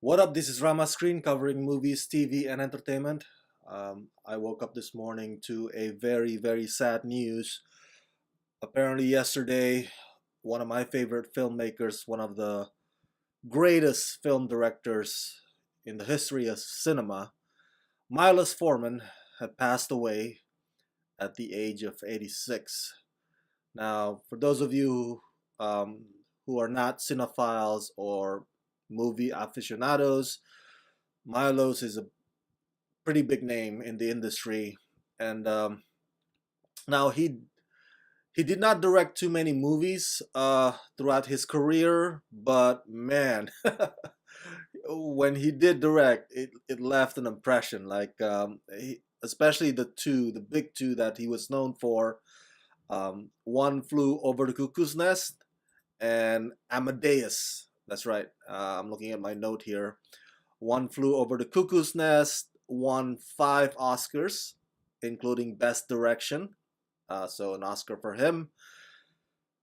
What up? This is Rama Screen covering movies, TV, and entertainment. I woke up this morning to a very sad news. Apparently, yesterday, one of my favorite filmmakers, one of the greatest film directors in the history of cinema, Milos Forman, had passed away at the age of 86. Now, for those of you who are not cinephiles or movie aficionados, Milos is a pretty big name in the industry, and now he did not direct too many movies throughout his career, but man, when he did direct, it left an impression. Especially the big two that he was known for. One Flew Over the Cuckoo's Nest and Amadeus. That's right. I'm looking at my note here. One Flew Over the Cuckoo's Nest won 5 Oscars, including Best Direction, so an Oscar for him.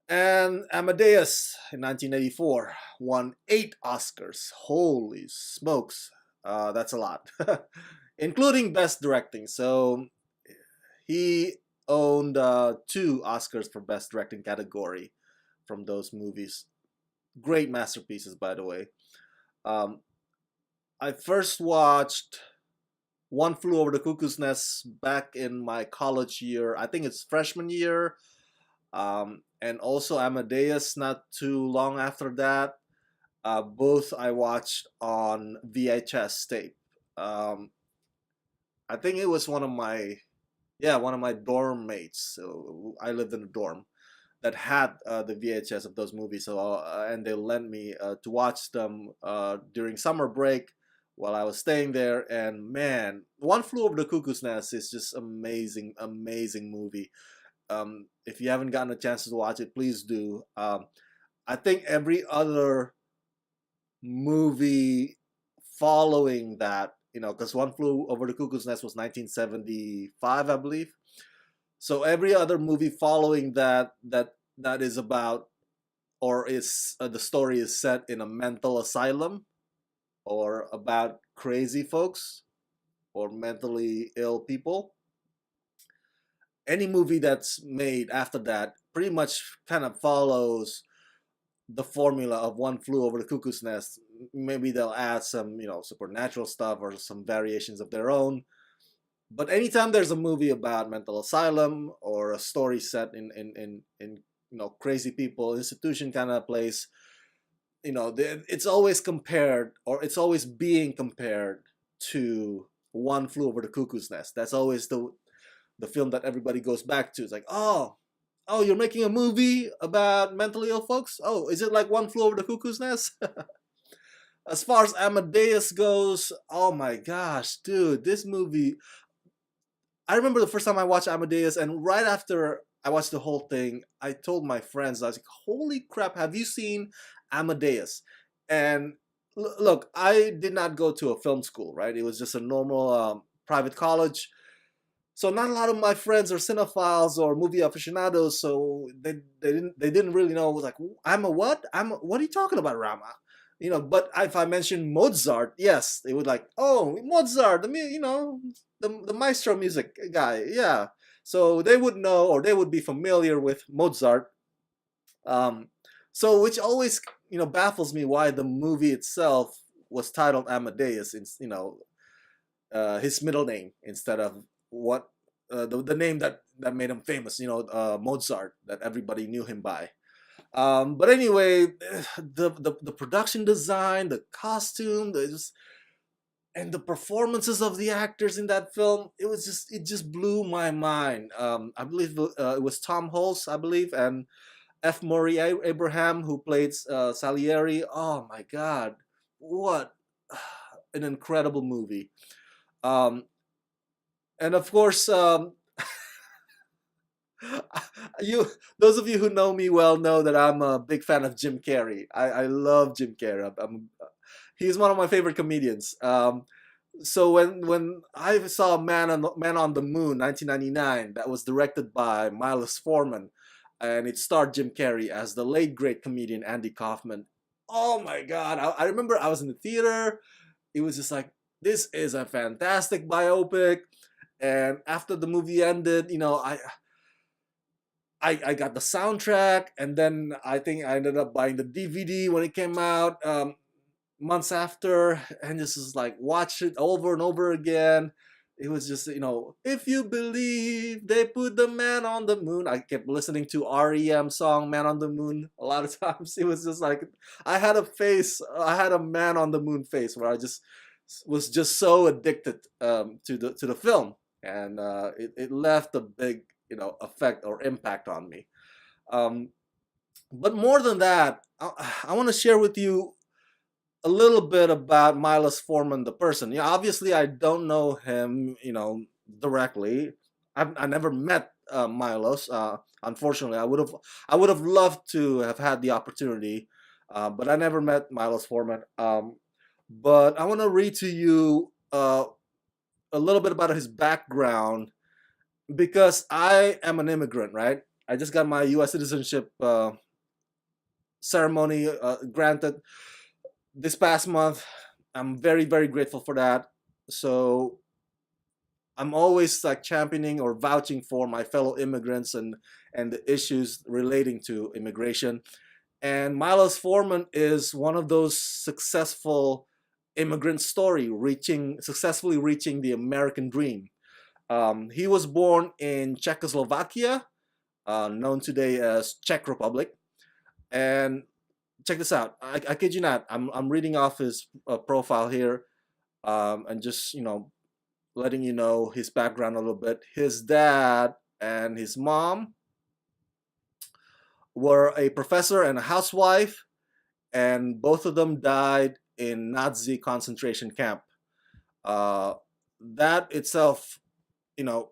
And Amadeus in 1984 won 8 Oscars. Holy smokes, that's a lot, including Best Directing. So he owned 2 Oscars for Best Directing category from those movies. Great masterpieces, by the way. Um, I first watched One Flew Over the Cuckoo's Nest back in my college year. I think it's freshman year. And also Amadeus not too long after that. Both I watched on VHS tape. Um, I think it was one of my dorm mates. So I lived in a dorm that had the VHS of those movies. And they lent me to watch them during summer break while I was staying there. And man, One Flew Over the Cuckoo's Nest is just amazing movie. If you haven't gotten a chance to watch it, please do. I think every other movie following that, because One Flew Over the Cuckoo's Nest was 1975, I believe. So every other movie following that is about, or is the story is set in a mental asylum or about crazy folks or mentally ill people. Any movie that's made after that pretty much kind of follows the formula of One Flew Over the Cuckoo's Nest. Maybe they'll add some, supernatural stuff or some variations of their own. But anytime there's a movie about mental asylum or a story set in crazy people institution kind of place, it's always compared, or it's always being compared to One Flew Over the Cuckoo's Nest. That's always the film that everybody goes back to. It's like, oh, you're making a movie about mentally ill folks? Oh, is it like One Flew Over the Cuckoo's Nest? As far as Amadeus goes, oh my gosh, dude, this movie. I remember the first time I watched Amadeus, and right after I watched the whole thing, I told my friends, I was like, holy crap, have you seen Amadeus? And look, I did not go to a film school, right? It was just a normal private college. So not a lot of my friends are cinephiles or movie aficionados, so they didn't really know. Like, I'm a what? What are you talking about, Rama? But if I mentioned Mozart, yes, they would like, oh, Mozart, the maestro music guy, yeah. So they would know, or they would be familiar with Mozart. Um, so which always baffles me why the movie itself was titled Amadeus, in his middle name instead of what the name that made him famous, Mozart, that everybody knew him by. But anyway, the production design, the costume, and the performances of the actors in that film, it just blew my mind. I believe it was Tom Hulce, I believe, and F. Murray Abraham, who played Salieri. Oh my God, what an incredible movie! Um, and of course, you those of you who know me well know that I'm a big fan of Jim Carrey. I love Jim Carrey. He's one of my favorite comedians. So when I saw Man on the Moon 1999, that was directed by Milos Forman, and it starred Jim Carrey as the late great comedian Andy Kaufman. Oh my god! I remember I was in the theater. It was just like, this is a fantastic biopic. And after the movie ended, I got the soundtrack, and then I think I ended up buying the DVD when it came out months after, and just is like watch it over and over again. It was just, if you believe they put the man on the moon. I kept listening to REM song "Man on the Moon" a lot of times. It was just like I had a man on the moon face where I just was just so addicted to the film, and it left a big effect or impact on me. Um, but more than that, I want to share with you a little bit about Milos Forman, the person. Yeah, obviously I don't know him, directly. I never met Milos. Unfortunately, I would have loved to have had the opportunity, but I never met Milos Forman. But I want to read to you a little bit about his background, because I am an immigrant, right? I just got my U.S. citizenship ceremony granted this past month. I'm very, very grateful for that. So I'm always like championing or vouching for my fellow immigrants and the issues relating to immigration. And Milos Forman is one of those successful immigrant story successfully reaching the American dream. He was born in Czechoslovakia, known today as Czech Republic. And check this out. I kid you not. I'm reading off his profile here, and just letting you know his background a little bit. His dad and his mom were a professor and a housewife, and both of them died in Nazi concentration camp. Uh, that itself, you know,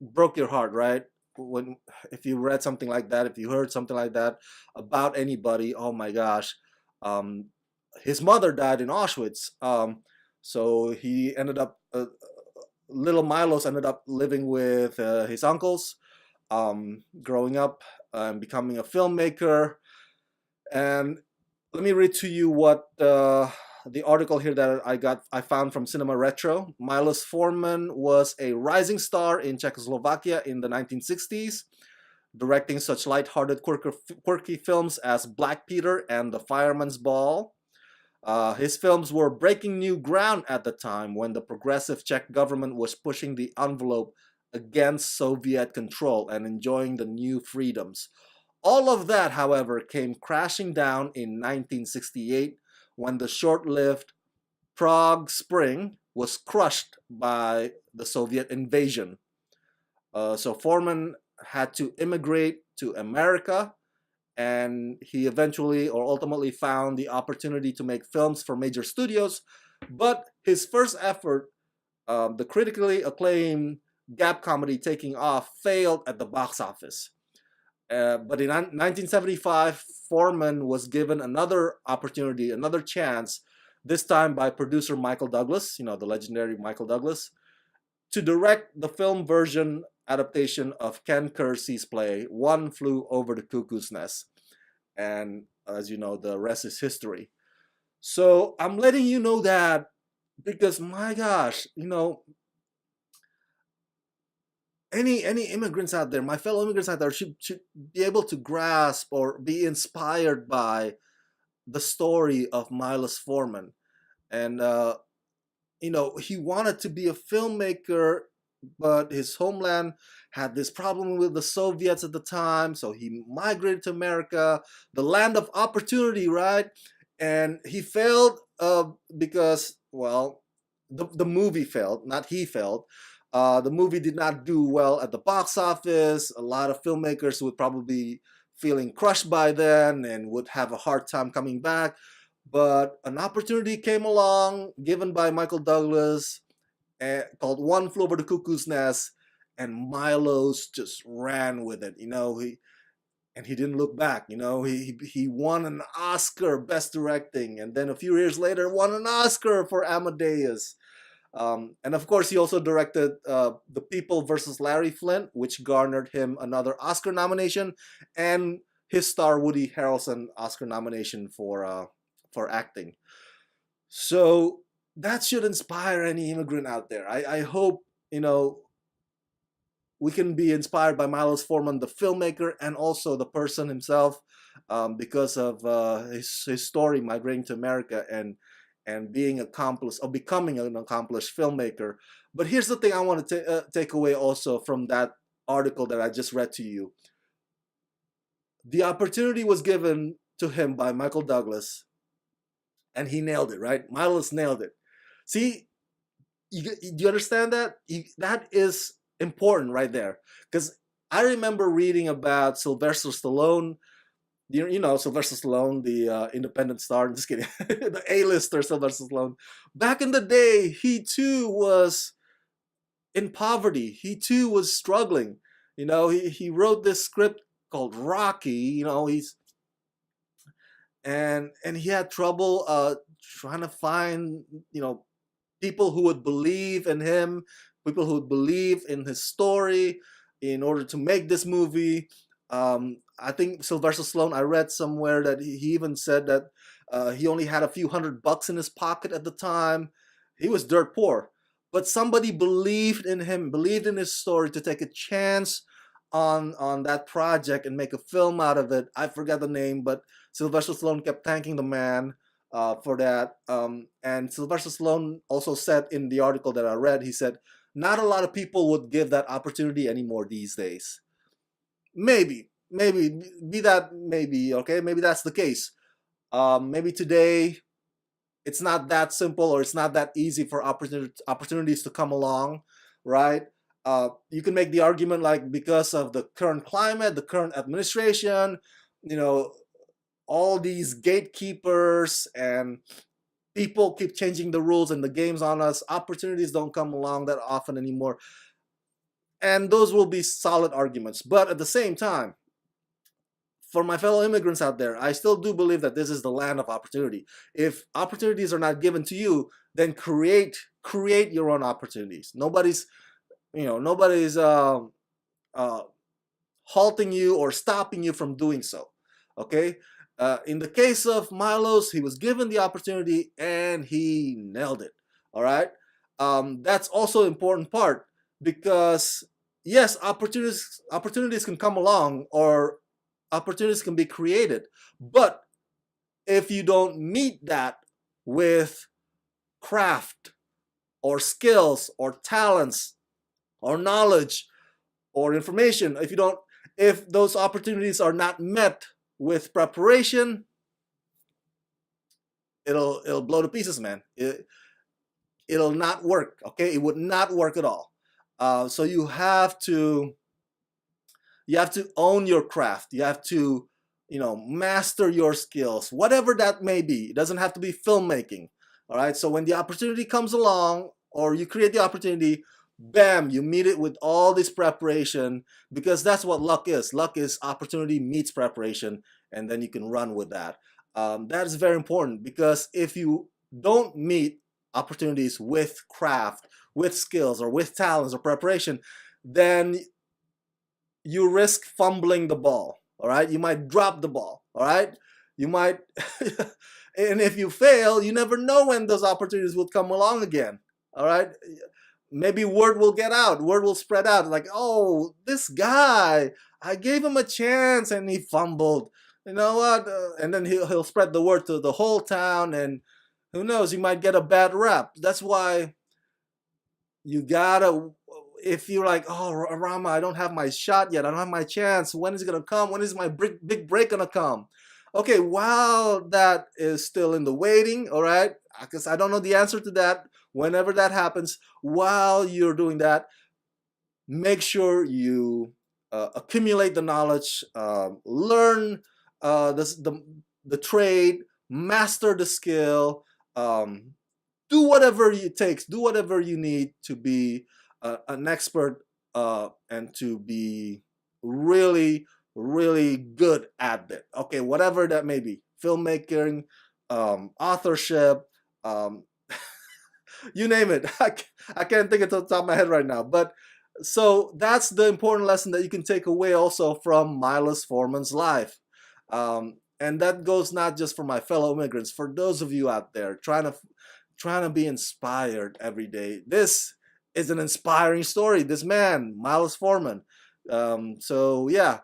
broke your heart, right? When if you read something like that, if you heard something like that about anybody, oh my gosh. Um, his mother died in Auschwitz, so he ended up little Milos ended up living with his uncles, growing up and becoming a filmmaker. And let me read to you what the article here that I found from Cinema Retro. Milos Forman was a rising star in Czechoslovakia in the 1960s, directing such light-hearted, quirky films as Black Peter and The Fireman's Ball. His films were breaking new ground at the time when the progressive Czech government was pushing the envelope against Soviet control and enjoying the new freedoms. All of that, however, came crashing down in 1968 when the short-lived Prague Spring was crushed by the Soviet invasion. So Foreman had to immigrate to America, and he eventually or ultimately found the opportunity to make films for major studios. But his first effort, the critically acclaimed gap comedy Taking Off, failed at the box office. But in 1975, Foreman was given another opportunity, another chance, this time by producer Michael Douglas, the legendary Michael Douglas, to direct the film version adaptation of Ken Kesey's play One Flew Over the Cuckoo's Nest. And as you know, the rest is history. So I'm letting you know that because my gosh, any immigrants out there, my fellow immigrants out there should be able to grasp or be inspired by the story of Milos Forman. And he wanted to be a filmmaker, but his homeland had this problem with the Soviets at the time, so he migrated to America, the land of opportunity, right? And he failed because, well, the movie failed, not he failed. The movie did not do well at the box office. A lot of filmmakers would probably be feeling crushed by then and would have a hard time coming back. But an opportunity came along, given by Michael Douglas, called One Flew Over the Cuckoo's Nest, and Milos just ran with it. He didn't look back. He won an Oscar Best Directing, and then a few years later won an Oscar for Amadeus. And of course, he also directed The People versus Larry Flint, which garnered him another Oscar nomination, and his star Woody Harrelson Oscar nomination for for acting. So that should inspire any immigrant out there. I hope, you know, we can be inspired by Milos Forman, the filmmaker, and also the person himself, because of his story migrating to America and being accomplished or becoming an accomplished filmmaker. But here's the thing I want to take away also from that article that I just read to you. The opportunity was given to him by Michael Douglas, and he nailed it, right? Milos nailed it. See, do you understand that? That is important right there. Because I remember reading about Sylvester Stallone. You know Sylvester Stallone, the independent star. Just kidding, the A-lister Sylvester Stallone. Back in the day, he too was in poverty. He too was struggling. You know, he wrote this script called Rocky. You know, and he had trouble trying to find, you know, people who would believe in him, people who would believe in his story in order to make this movie. I think Sylvester Stallone, I read somewhere that he even said that he only had a few $100 in his pocket at the time. He was dirt poor. But somebody believed in him, believed in his story to take a chance on that project and make a film out of it. I forget the name, but Sylvester Stallone kept thanking the man for that. And Sylvester Stallone also said in the article that I read, he said, not a lot of people would give that opportunity anymore these days. Maybe, be that maybe, okay? Maybe that's the case. Maybe today it's not that simple or it's not that easy for opportunities to come along, right? You can make the argument like because of the current climate, the current administration, you know, all these gatekeepers and people keep changing the rules and the games on us. Opportunities don't come along that often anymore. And those will be solid arguments. But at the same time, for my fellow immigrants out there, I still do believe that this is the land of opportunity. If opportunities are not given to you, then create your own opportunities. Nobody's halting you or stopping you from doing so. Okay. In the case of Milos, he was given the opportunity and he nailed it. All right. That's also an important part because yes, opportunities can come along or opportunities can be created, but if you don't meet that with craft or skills or talents or knowledge or information, if those opportunities are not met with preparation, it'll blow to pieces, man. It'll not work. Okay, it would not work at all. So you have to own your craft. You have to, master your skills, whatever that may be. It doesn't have to be filmmaking. All right. So when the opportunity comes along, or you create the opportunity, bam, you meet it with all this preparation, because that's what luck is. Luck is opportunity meets preparation, and then you can run with that. That is very important, because if you don't meet opportunities with craft, with skills, or with talents or preparation, then you risk fumbling the ball. All right, you might drop the ball. All right, you might, and if you fail, you never know when those opportunities will come along again. All right, maybe word will get out, word will spread out, like, oh, this guy, I gave him a chance and he fumbled. You know what? And then he'll spread the word to the whole town, and who knows, you might get a bad rap. That's why you gotta, if you're like, oh, Rama, I don't have my shot yet, I don't have my chance, when is it gonna come? When is my big break gonna come? Okay, while that is still in the waiting, all right, because I don't know the answer to that, whenever that happens, while you're doing that, make sure you accumulate the knowledge, learn the trade, master the skill, do whatever it takes, do whatever you need to be an expert and to be really, really good at it. Okay, whatever that may be, filmmaking, authorship, you name it. I can't think of the top of my head right now. But so that's the important lesson that you can take away also from Milos Forman's life. And that goes not just for my fellow immigrants, for those of you out there trying to be inspired every day. This is an inspiring story. This man, Milos Forman. So yeah,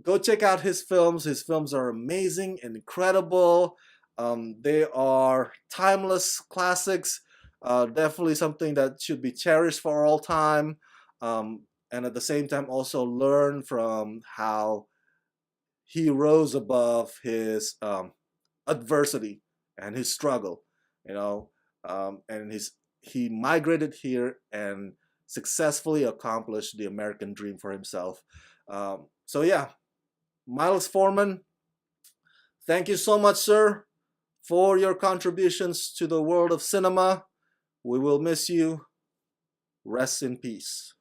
go check out his films. His films are amazing, incredible. They are timeless classics. Definitely something that should be cherished for all time. And at the same time, also learn from how he rose above his adversity and his struggle, you know, and he migrated here and successfully accomplished the American dream for himself. So yeah, Milos Forman, thank you so much, sir, for your contributions to the world of cinema. We will miss you. Rest in peace.